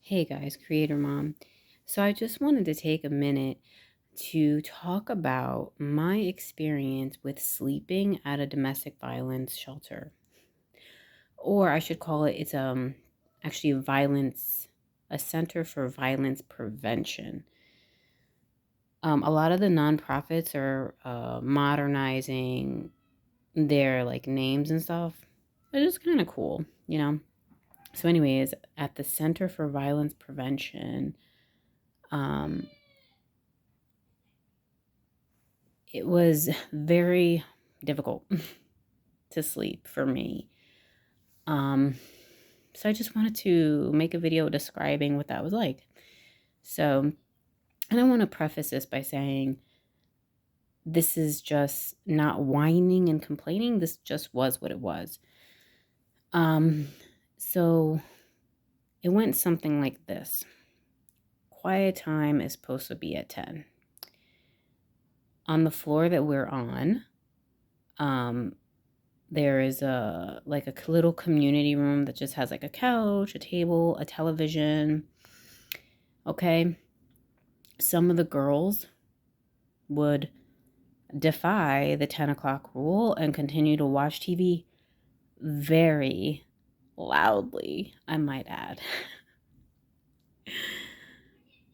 Hey guys, Creator Mom. So I just wanted to take a minute to talk about my experience with sleeping at a domestic violence shelter. Or I should call it, it's actually a center for violence prevention. A lot of the nonprofits are modernizing their like names and stuff. It's just kind of cool. So anyways, at the Center for Violence Prevention, um it was very difficult to sleep for me. Um, so I just wanted to make a video describing what that was like. So, and I want to preface this by saying this is just not whining and complaining. This just was what it was. Um, so it went something like this. Quiet time is supposed to be at 10. On the floor that we're on, um, there is a little community room that just has like a couch, a table, a television. Okay. Some of the girls would defy the 10 o'clock rule and continue to watch TV very loudly, I might add.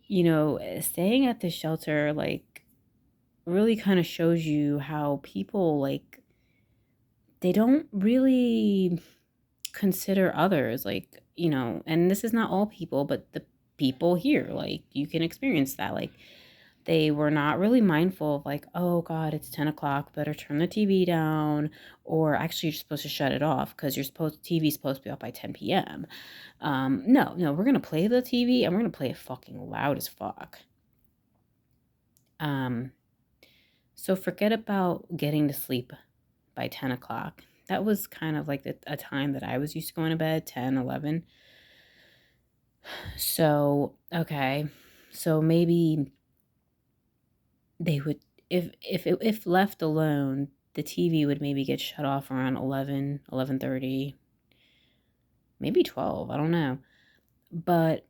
Staying at the shelter, like, really kind of shows you how people, like, they don't really consider others, and this is not all people, but the people here, like, you can experience that. Like, they were not really mindful of, like, oh God, it's 10 o'clock, better turn the TV down, or actually you're supposed to shut it off because TV's supposed to be off by 10 p.m. No, we're gonna play the TV and we're gonna play it fucking loud as fuck. um so forget about getting to sleep by 10 o'clock. That was kind of like a time that I was used to going to bed, 10, 11. So, okay. So maybe they would, if left alone, the TV would maybe get shut off around 11, 11:30, maybe 12, I don't know. But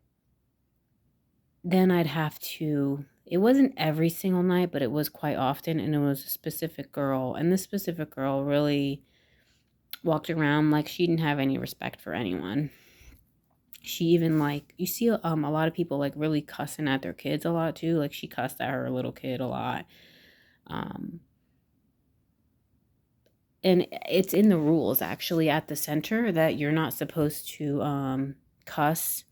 then I'd have to, it wasn't every single night, but it was quite often, and it was a specific girl, and this specific girl really walked around like she didn't have any respect for anyone. She even, like, you see a lot of people like really cussing at their kids a lot too. Like, she cussed at her little kid a lot. um and it's in the rules actually at the center that you're not supposed to cuss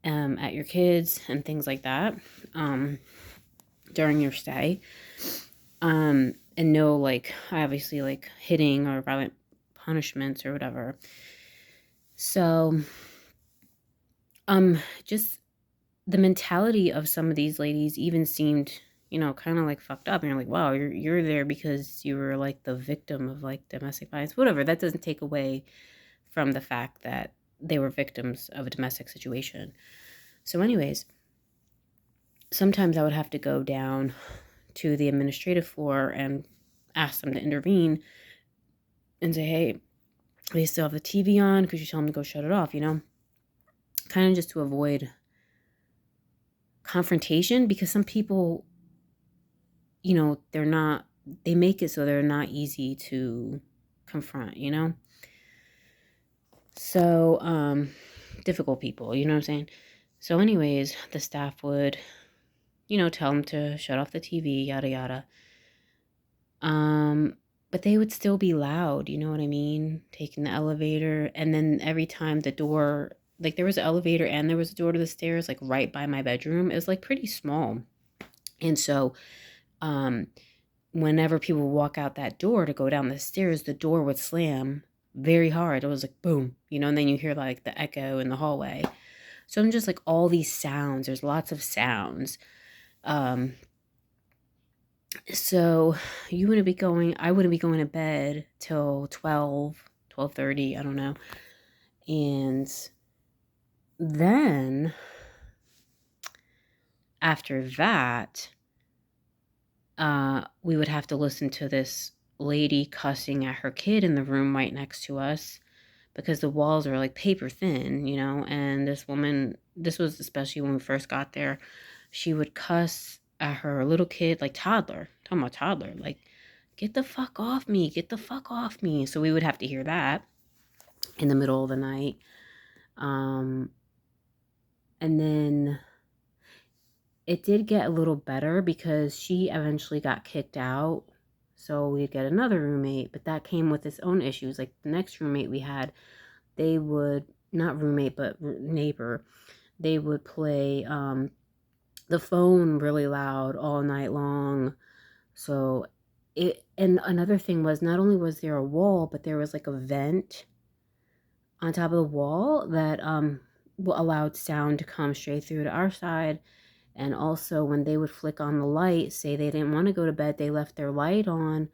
at your kids and things like that um during your stay. And no, like, obviously, like, hitting or violent punishments or whatever. So just the mentality of some of these ladies even seemed, kind of like fucked up. And you're like, wow, you're there because you were like the victim of like domestic violence, whatever. That doesn't take away from the fact that they were victims of a domestic situation. So, anyways, sometimes I would have to go down to the administrative floor and ask them to intervene and say, hey, they still have the TV on. Could you tell them to go shut it off? Kind of just to avoid confrontation, because some people, they make it so they're not easy to confront. So, difficult people, you know what I'm saying? So anyways, the staff would, tell them to shut off the TV, yada yada. But they would still be loud, you know what I mean? Taking the elevator, and then every time the door, like, there was an elevator and there was a door to the stairs, like right by my bedroom. It was like pretty small. And so, um, whenever people would walk out that door to go down the stairs, the door would slam very hard. It was like boom, and then you hear like the echo in the hallway. So I'm just like, all these sounds, there's lots of sounds. Um, so I wouldn't be going to bed till 12:30, I don't know. And then after that, we would have to listen to this lady cussing at her kid in the room right next to us. because the walls were like paper thin, and this woman, this was especially when we first got there, she would cuss at her little kid, like toddler, talking about toddler, like, get the fuck off me, get the fuck off me. So we would have to hear that in the middle of the night. And then it did get a little better because she eventually got kicked out. So we'd get another roommate, but that came with its own issues. Like the next roommate we had, they would, not roommate, but neighbor, they would play the phone really loud all night long. So and another thing was, not only was there a wall, but there was like a vent on top of the wall that allowed sound to come straight through to our side. And also when they would flick on the light, say they didn't want to go to bed, they left their light on,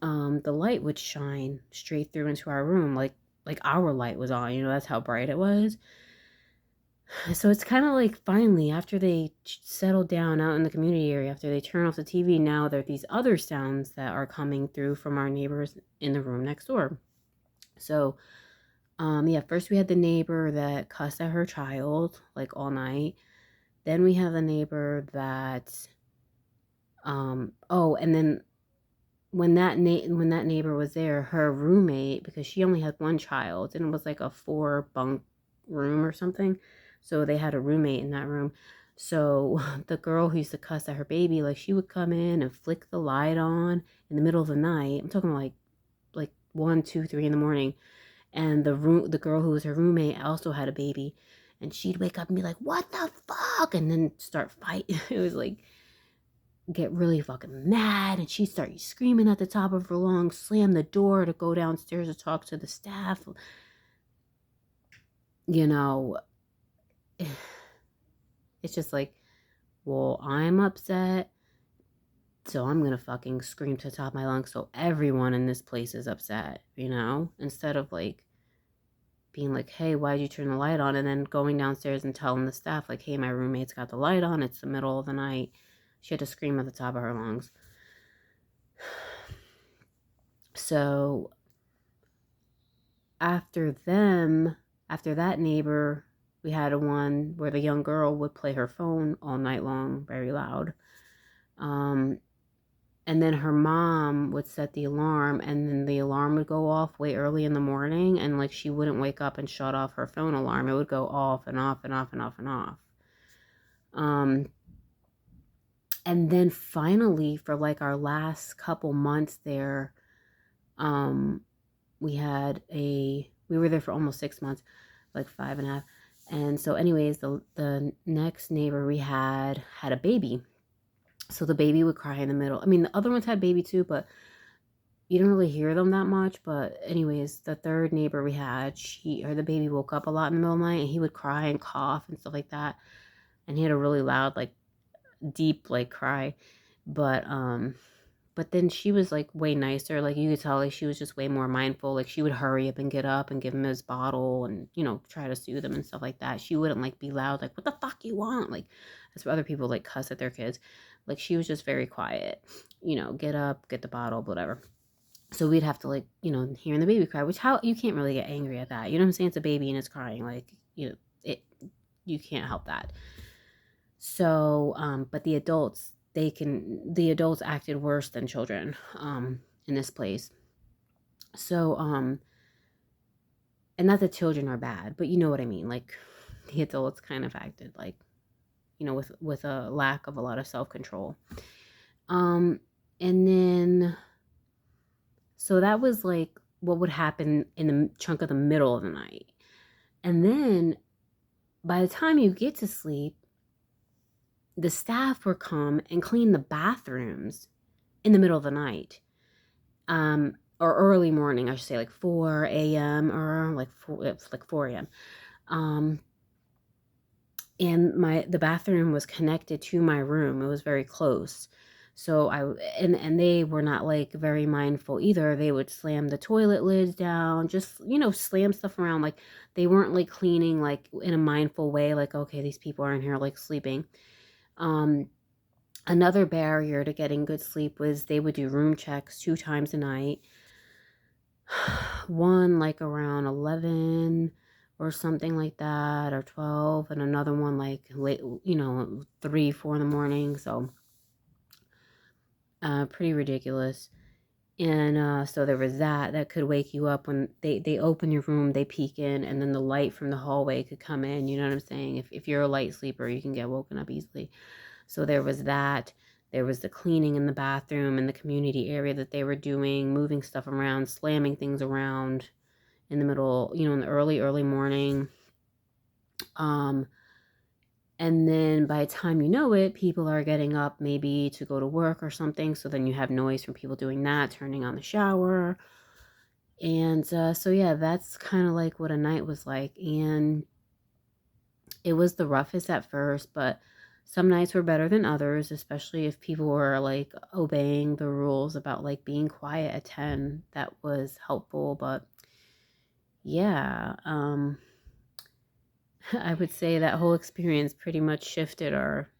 the light would shine straight through into our room, like our light was on, that's how bright it was. So it's kind of like, finally, after they settle down out in the community area, after they turn off the TV, now there are these other sounds that are coming through from our neighbors in the room next door. So yeah, first we had the neighbor that cussed at her child like all night. Then we have the neighbor that and then when that neighbor was there, her roommate, because she only had one child and it was like a 4 bunk room or something, so they had a roommate in that room. So the girl who used to cuss at her baby, like, she would come in and flick the light on in the middle of the night. I'm talking like 1, 2, 3 in the morning. And the girl who was her roommate also had a baby, and she'd wake up and be like, "What the fuck?" and then start fighting. It was like, get really fucking mad, and she'd start screaming at the top of her lungs, slam the door to go downstairs to talk to the staff. It's just like, well, I'm upset, so I'm gonna fucking scream to the top of my lungs so everyone in this place is upset, instead of like being like, hey, why'd you turn the light on? And then going downstairs and telling the staff, like, hey, my roommate's got the light on. It's the middle of the night. She had to scream at the top of her lungs. So after that neighbor, we had a one where the young girl would play her phone all night long, very loud. And then her mom would set the alarm, and then the alarm would go off way early in the morning, and like she wouldn't wake up and shut off her phone alarm. It would go off and off and off and off and off. And then finally, for like our last couple months there, we were there for almost 6 months, like 5.5. And so anyways, the next neighbor we had a baby. So the baby would cry in the middle. I mean, the other ones had baby too, but you don't really hear them that much. But anyways, the third neighbor we had, the baby woke up a lot in the middle of the night, and he would cry and cough and stuff like that. And he had a really loud, like, deep, like, cry. But then she was like way nicer. Like, you could tell, like, she was just way more mindful. Like, she would hurry up and get up and give him his bottle and, try to soothe him and stuff like that. She wouldn't like be loud, like, what the fuck you want? Like, that's where other people like cuss at their kids. Like, she was just very quiet, get up, get the bottle, whatever. So we'd have to, like, hearing the baby cry, which, how you can't really get angry at that. You know what I'm saying? It's a baby and it's crying. Like, you can't help that. So, but the adults acted worse than children, in this place. So, and not that children are bad, but you know what I mean? Like, the adults kind of acted like, with a lack of a lot of self-control. And then, so that was like what would happen in the chunk of the middle of the night. And then by the time you get to sleep, the staff would come and clean the bathrooms in the middle of the night, or early morning, I should say, like 4 a.m. or like 4 a.m. And the bathroom was connected to my room. It was very close. So and they were not like very mindful either. They would slam the toilet lids down, just, slam stuff around. Like, they weren't like cleaning like in a mindful way, like, okay, these people are in here like sleeping. Another barrier to getting good sleep was they would do room checks 2 times a night. One like around 11 or something like that, or 12, and another one like late, 3, 4 in the morning. So, pretty ridiculous. And so there was that could wake you up when they open your room, they peek in, and then the light from the hallway could come in. You know what I'm saying? If you're a light sleeper, you can get woken up easily. So there was that. There was the cleaning in the bathroom and the community area that they were doing, moving stuff around, slamming things around in the middle, in the early morning. Um, and then by the time you know it, people are getting up maybe to go to work or something. So then you have noise from people doing that, turning on the shower. And so, yeah, that's kind of like what a night was like. And it was the roughest at first, but some nights were better than others, especially if people were like obeying the rules about like being quiet at 10. That was helpful. But yeah, I would say that whole experience pretty much shifted our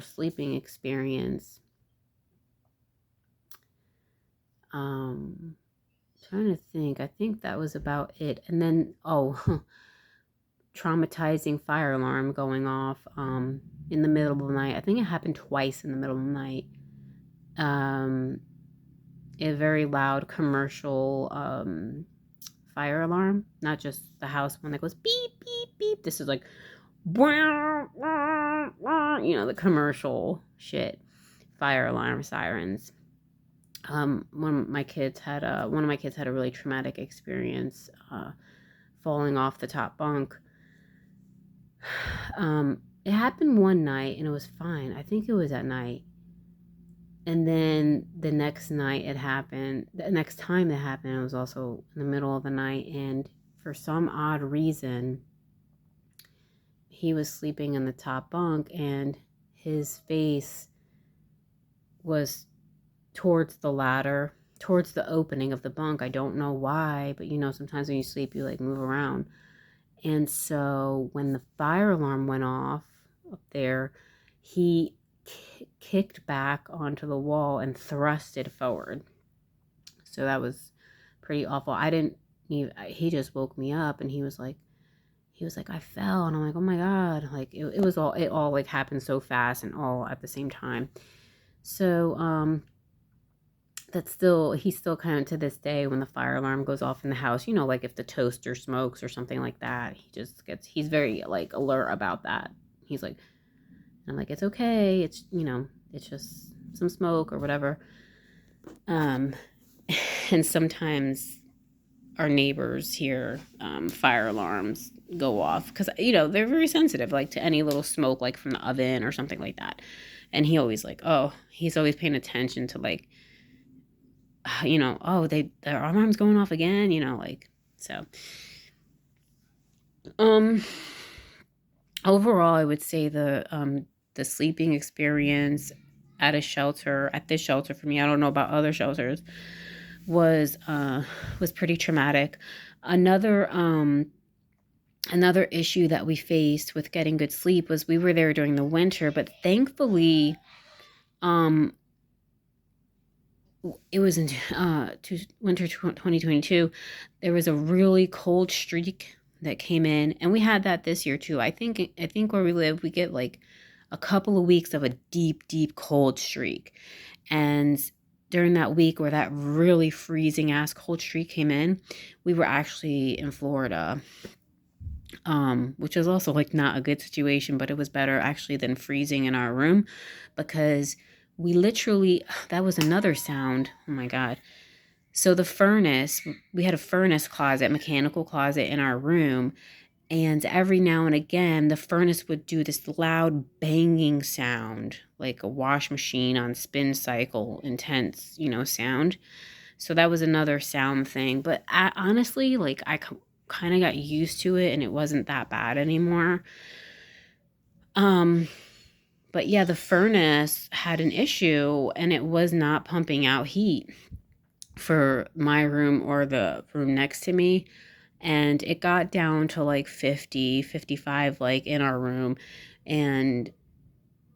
sleeping experience. Um, Trying to think. I think that was about it. And then, traumatizing fire alarm going off in the middle of the night. I think it happened twice in the middle of the night. Um, a very loud commercial fire alarm, not just the house one that goes beep beep beep. This is like the commercial shit, fire alarm sirens. One of my kids had a really traumatic experience, falling off the top bunk. It happened one night and it was fine. I think it was at night. And then the next night it happened. The next time it happened, it was also in the middle of the night. And for some odd reason, he was sleeping in the top bunk and his face was towards the ladder, towards the opening of the bunk. I don't know why, but sometimes when you sleep, you like move around. And so when the fire alarm went off up there, he kicked back onto the wall and thrusted forward. So that was pretty awful. I didn't even, he just woke me up and he was like, I fell. And I'm like, oh my God. Like it all like happened so fast and all at the same time. So, he's still kind of to this day when the fire alarm goes off in the house, like if the toaster smokes or something like that, he's very like alert about that. He's like, I'm like, it's okay. It's just some smoke or whatever. Um, and sometimes our neighbors hear fire alarms go off because they're very sensitive, like to any little smoke, like from the oven or something like that. And he's always paying attention to like, their alarm's going off again, like so. Um, Overall, I would say the sleeping experience at this shelter for me, I don't know about other shelters, was pretty traumatic. Another another issue that we faced with getting good sleep was we were there during the winter, but thankfully, um, it was in winter 2022. There was a really cold streak that came in, and we had that this year too. I think where we live, we get like a couple of weeks of a deep cold streak, and during that week where that really freezing ass cold streak came in, we were actually in Florida, which was also like not a good situation, but it was better actually than freezing in our room because we literally, that was another sound. Oh my God. So we had a furnace closet, mechanical closet in our room. And every now and again, the furnace would do this loud banging sound, like a wash machine on spin cycle, intense, sound. So that was another sound thing. But honestly, like I kind of got used to it and it wasn't that bad anymore. Um, but yeah, the furnace had an issue and it was not pumping out heat for my room or the room next to me. And it got down to like 50, 55, like in our room. And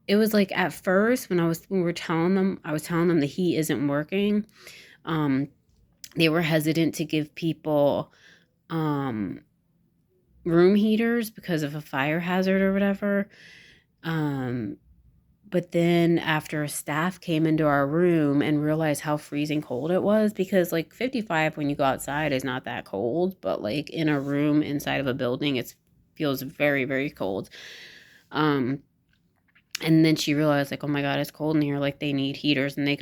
it was like at first when I was telling them the heat isn't working. Um, they were hesitant to give people um room heaters because of a fire hazard or whatever. Um but then after staff came into our room and realized how freezing cold it was, because like 55 when you go outside is not that cold, but like in a room inside of a building it feels very, very cold. Um and then she realized, like, oh my God, it's cold in here. Like, they need heaters. And they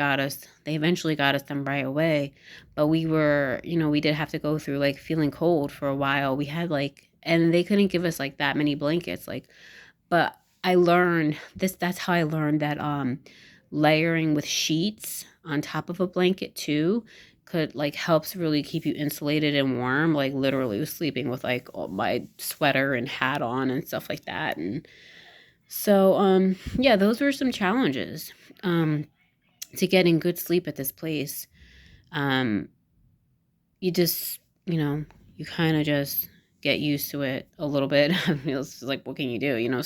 eventually got us them right away. But we were, we did have to go through like feeling cold for a while. We had like, and they couldn't give us like that many blankets. Like, but I learned that's how I learned that layering with sheets on top of a blanket too could like helps really keep you insulated and warm. Like, literally was sleeping with like all my sweater and hat on and stuff like that. And so, yeah, those were some challenges um, to getting good sleep at this place. Um, you just, you kind of just get used to it a little bit. I mean, it's like, what can you do?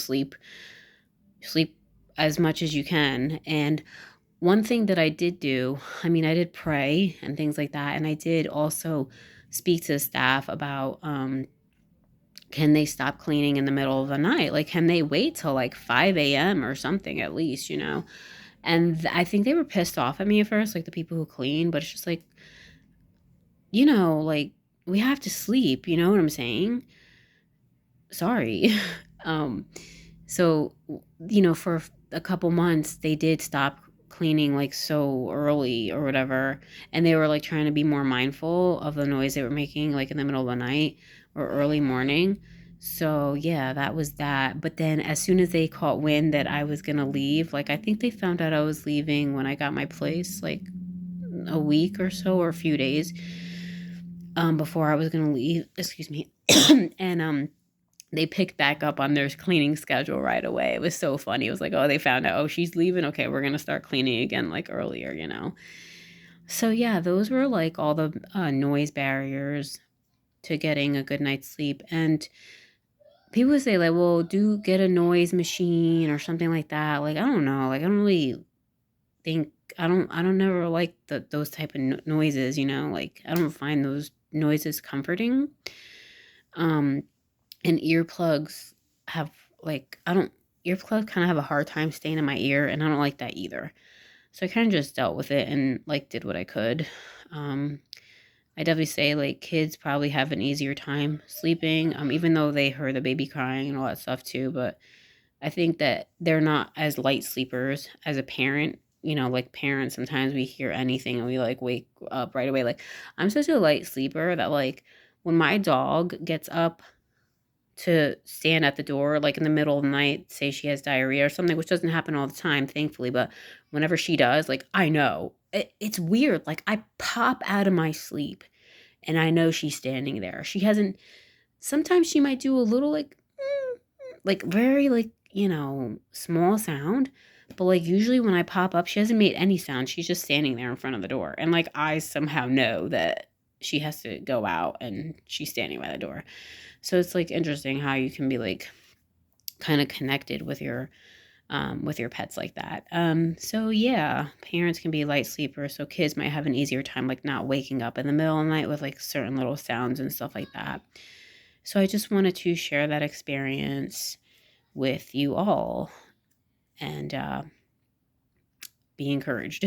Sleep as much as you can. And one thing that I did do, I mean, I did pray and things like that, and I did also speak to the staff about can they stop cleaning in the middle of the night? Like, can they wait till like 5 a.m. or something at least? And I think they were pissed off at me at first, like the people who clean, but it's just like, like we have to sleep, you know what I'm saying? Sorry. um, so, for a couple months, they did stop cleaning like so early or whatever. And they were like trying to be more mindful of the noise they were making, like in the middle of the night or early morning. So, yeah, that was that. But then as soon as they caught wind that I was going to leave, like I think they found out I was leaving when I got my place, like a week or so or a few days before I was going to leave. Excuse me. And they picked back up on their cleaning schedule right away. It was so funny. It was like, oh, they found out, oh, she's leaving. Okay, we're going to start cleaning again like earlier. So, yeah, those were like all the noise barriers to getting a good night's sleep. And people would say, like, well, do get a noise machine or something like that. Like, I don't know. Like, I don't really think, I don't never like those type of noises. Like, I don't find those noises comforting. Um, and earplugs have like I don't earplugs kind of have a hard time staying in my ear, and I don't like that either. So I kind of just dealt with it and like did what I could. um I definitely say like kids probably have an easier time sleeping, even though they heard the baby crying and all that stuff too. But I think that they're not as light sleepers as a parent. Like parents, sometimes we hear anything and we like wake up right away. Like, I'm such a light sleeper that like when my dog gets up to stand at the door, like in the middle of the night, say she has diarrhea or something, which doesn't happen all the time, thankfully. But whenever she does, like, I know it's weird. Like, I pop out of my sleep and I know she's standing there. She hasn't, sometimes she might do a little like very, like, small sound. But like, usually when I pop up, she hasn't made any sound. She's just standing there in front of the door. And like, I somehow know that she has to go out and she's standing by the door. So it's like interesting how you can be like kind of connected with your pets like that. So yeah, parents can be light sleepers, so kids might have an easier time like not waking up in the middle of the night with like certain little sounds and stuff like that. So I just wanted to share that experience with you all and be encouraged.